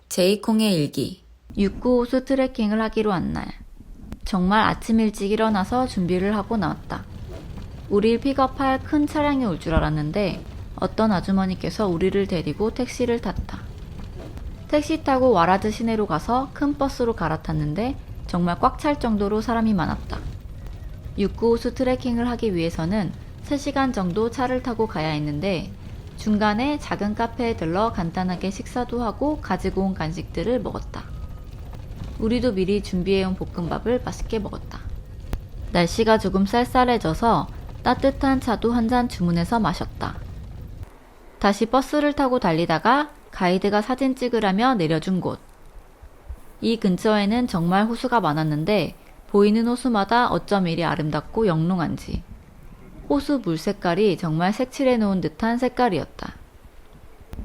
제이콩의 일기. 육구호수 트레킹을 하기로 한 날, 정말 아침 일찍 일어나서 준비를 하고 나왔다. 우릴 픽업할 큰 차량이 올 줄 알았는데 어떤 아주머니께서 우리를 데리고 택시를 탔다. 택시 타고 와라즈 시내로 가서 큰 버스로 갈아탔는데 정말 꽉 찰 정도로 사람이 많았다. 육구호수 트레킹을 하기 위해서는 3시간 정도 차를 타고 가야 했는데 중간에 작은 카페에 들러 간단하게 식사도 하고 가지고 온 간식들을 먹었다. 우리도 미리 준비해온 볶음밥을 맛있게 먹었다. 날씨가 조금 쌀쌀해져서 따뜻한 차도 한 잔 주문해서 마셨다. 다시 버스를 타고 달리다가 가이드가 사진 찍으라며 내려준 곳. 이 근처에는 정말 호수가 많았는데 보이는 호수마다 어쩜 이리 아름답고 영롱한지. 호수 물 색깔이 정말 색칠해 놓은 듯한 색깔이었다.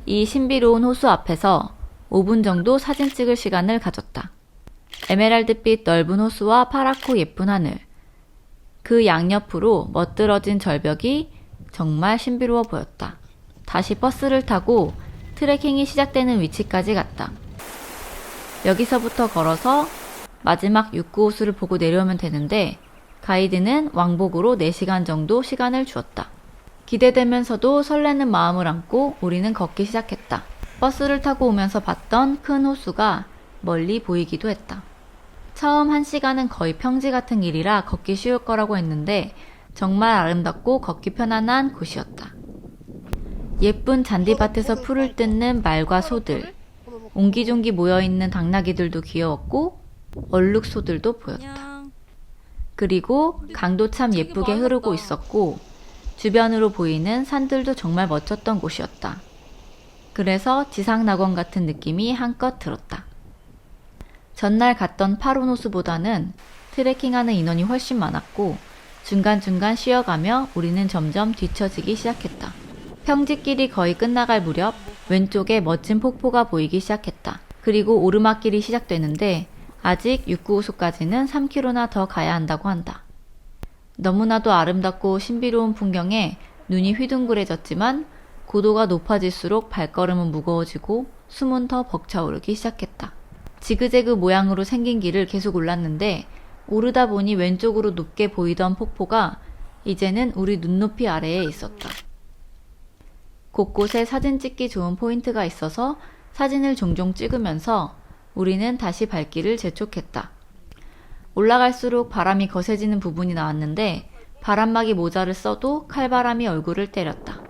이 신비로운 호수 앞에서 5분 정도 사진 찍을 시간을 가졌다. 에메랄드빛 넓은 호수와 파랗고 예쁜 하늘. 그 양옆으로 멋들어진 절벽이 정말 신비로워 보였다. 다시 버스를 타고 트레킹이 시작되는 위치까지 갔다. 여기서부터 걸어서 마지막 육구호수를 보고 내려오면 되는데 가이드는 왕복으로 4시간 정도 시간을 주었다. 기대되면서도 설레는 마음을 안고 우리는 걷기 시작했다. 버스를 타고 오면서 봤던 큰 호수가 멀리 보이기도 했다. 처음 1시간은 거의 평지 같은 길이라 걷기 쉬울 거라고 했는데 정말 아름답고 걷기 편안한 곳이었다. 예쁜 잔디밭에서 풀을 뜯는 말과 소들, 옹기종기 모여있는 당나귀들도 귀여웠고 얼룩소들도 보였다. 그리고 강도 참 예쁘게 흐르고 있었고 주변으로 보이는 산들도 정말 멋졌던 곳이었다. 그래서 지상낙원 같은 느낌이 한껏 들었다. 전날 갔던 파론호수보다는 트레킹하는 인원이 훨씬 많았고 중간중간 쉬어가며 우리는 점점 뒤처지기 시작했다. 평지길이 거의 끝나갈 무렵 왼쪽에 멋진 폭포가 보이기 시작했다. 그리고 오르막길이 시작되는데 아직 육구호수까지는 3km나 더 가야 한다고 한다. 너무나도 아름답고 신비로운 풍경에 눈이 휘둥그레졌지만 고도가 높아질수록 발걸음은 무거워지고 숨은 더 벅차오르기 시작했다. 지그재그 모양으로 생긴 길을 계속 올랐는데 오르다 보니 왼쪽으로 높게 보이던 폭포가 이제는 우리 눈높이 아래에 있었다. 곳곳에 사진 찍기 좋은 포인트가 있어서 사진을 종종 찍으면서 우리는 다시 발길을 재촉했다. 올라갈수록 바람이 거세지는 부분이 나왔는데 바람막이 모자를 써도 칼바람이 얼굴을 때렸다.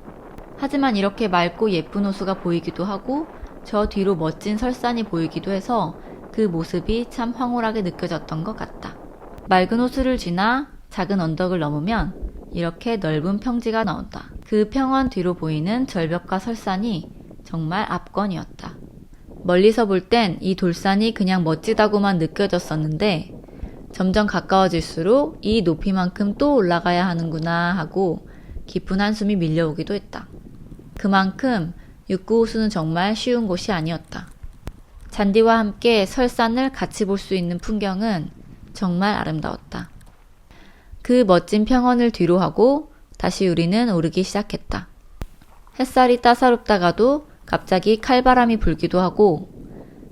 하지만 이렇게 맑고 예쁜 호수가 보이기도 하고 저 뒤로 멋진 설산이 보이기도 해서 그 모습이 참 황홀하게 느껴졌던 것 같다. 맑은 호수를 지나 작은 언덕을 넘으면 이렇게 넓은 평지가 나온다. 그 평원 뒤로 보이는 절벽과 설산이 정말 압권이었다. 멀리서 볼 땐 이 돌산이 그냥 멋지다고만 느껴졌었는데 점점 가까워질수록 이 높이만큼 또 올라가야 하는구나 하고 깊은 한숨이 밀려오기도 했다. 그만큼 육구호수는 정말 쉬운 곳이 아니었다. 잔디와 함께 설산을 같이 볼 수 있는 풍경은 정말 아름다웠다. 그 멋진 평원을 뒤로 하고 다시 우리는 오르기 시작했다. 햇살이 따사롭다가도 갑자기 칼바람이 불기도 하고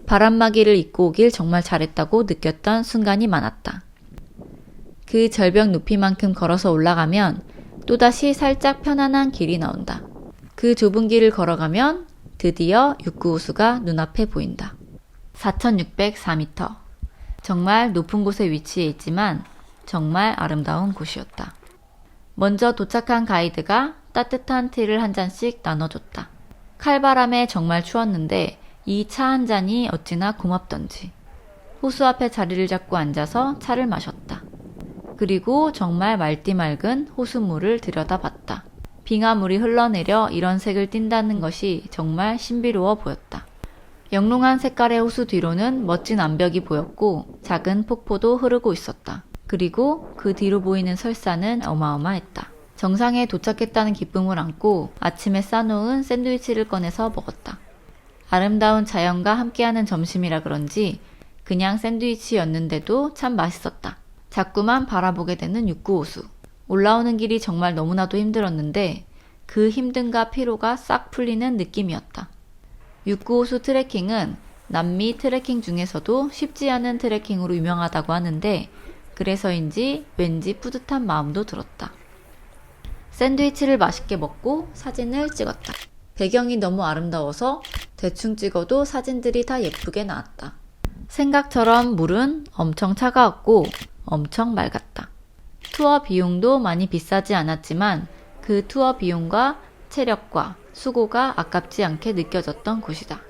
바람막이를 입고 오길 정말 잘했다고 느꼈던 순간이 많았다. 그 절벽 높이만큼 걸어서 올라가면 또다시 살짝 편안한 길이 나온다. 그 좁은 길을 걸어가면 드디어 육구호수가 눈앞에 보인다. 4,604m. 정말 높은 곳에 위치해 있지만 정말 아름다운 곳이었다. 먼저 도착한 가이드가 따뜻한 티를 한 잔씩 나눠줬다. 칼바람에 정말 추웠는데 이 차 한 잔이 어찌나 고맙던지. 호수 앞에 자리를 잡고 앉아서 차를 마셨다. 그리고 정말 맑디 맑은 호수물을 들여다봤다. 빙하물이 흘러내려 이런 색을 띈다는 것이 정말 신비로워 보였다. 영롱한 색깔의 호수 뒤로는 멋진 암벽이 보였고 작은 폭포도 흐르고 있었다. 그리고 그 뒤로 보이는 설산은 어마어마했다. 정상에 도착했다는 기쁨을 안고 아침에 싸놓은 샌드위치를 꺼내서 먹었다. 아름다운 자연과 함께하는 점심이라 그런지 그냥 샌드위치였는데도 참 맛있었다. 자꾸만 바라보게 되는 육구호수. 올라오는 길이 정말 너무나도 힘들었는데 그 힘듦과 피로가 싹 풀리는 느낌이었다. 695수 트레킹은 남미 트레킹 중에서도 쉽지 않은 트레킹으로 유명하다고 하는데 그래서인지 왠지 뿌듯한 마음도 들었다. 샌드위치를 맛있게 먹고 사진을 찍었다. 배경이 너무 아름다워서 대충 찍어도 사진들이 다 예쁘게 나왔다. 생각처럼 물은 엄청 차가웠고 엄청 맑았다. 투어 비용도 많이 비싸지 않았지만 그 투어 비용과 체력과 수고가 아깝지 않게 느껴졌던 곳이다.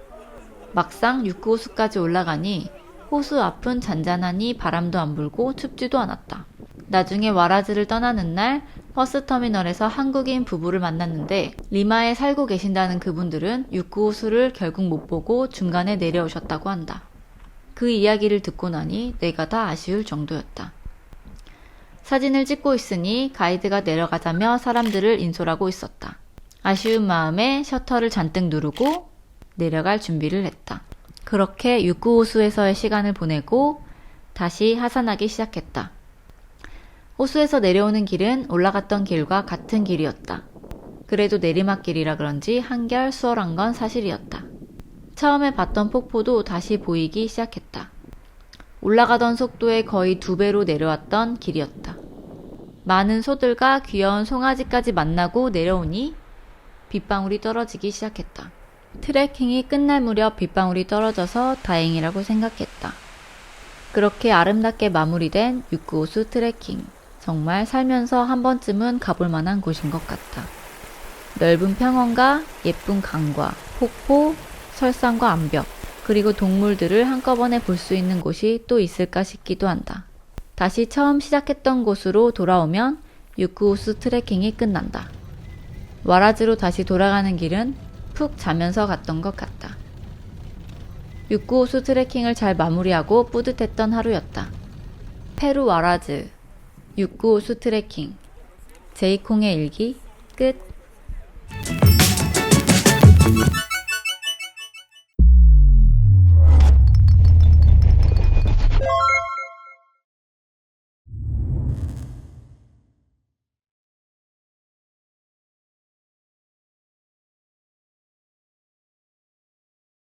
막상 695호수까지 올라가니 호수 앞은 잔잔하니 바람도 안 불고 춥지도 않았다. 나중에 와라즈를 떠나는 날 버스터미널에서 한국인 부부를 만났는데 리마에 살고 계신다는 그분들은 695호수를 결국 못 보고 중간에 내려오셨다고 한다. 그 이야기를 듣고 나니 내가 다 아쉬울 정도였다. 사진을 찍고 있으니 가이드가 내려가자며 사람들을 인솔하고 있었다. 아쉬운 마음에 셔터를 잔뜩 누르고 내려갈 준비를 했다. 그렇게 695호수에서의 시간을 보내고 다시 하산하기 시작했다. 호수에서 내려오는 길은 올라갔던 길과 같은 길이었다. 그래도 내리막길이라 그런지 한결 수월한 건 사실이었다. 처음에 봤던 폭포도 다시 보이기 시작했다. 올라가던 속도의 거의 2배로 내려왔던 길이었다. 많은 소들과 귀여운 송아지까지 만나고 내려오니 빗방울이 떨어지기 시작했다. 트레킹이 끝날 무렵 빗방울이 떨어져서 다행이라고 생각했다. 그렇게 아름답게 마무리된 695호수 트레킹. 정말 살면서 한 번쯤은 가볼 만한 곳인 것 같다. 넓은 평원과 예쁜 강과 폭포, 설산과 암벽, 그리고 동물들을 한꺼번에 볼 수 있는 곳이 또 있을까 싶기도 한다. 다시 처음 시작했던 곳으로 돌아오면 695호수 트레킹이 끝난다. 와라즈로 다시 돌아가는 길은 푹 자면서 갔던 것 같다. 695호수 트레킹을 잘 마무리하고 뿌듯했던 하루였다. 페루 와라즈 695호수 트레킹 제이콩의 일기 끝.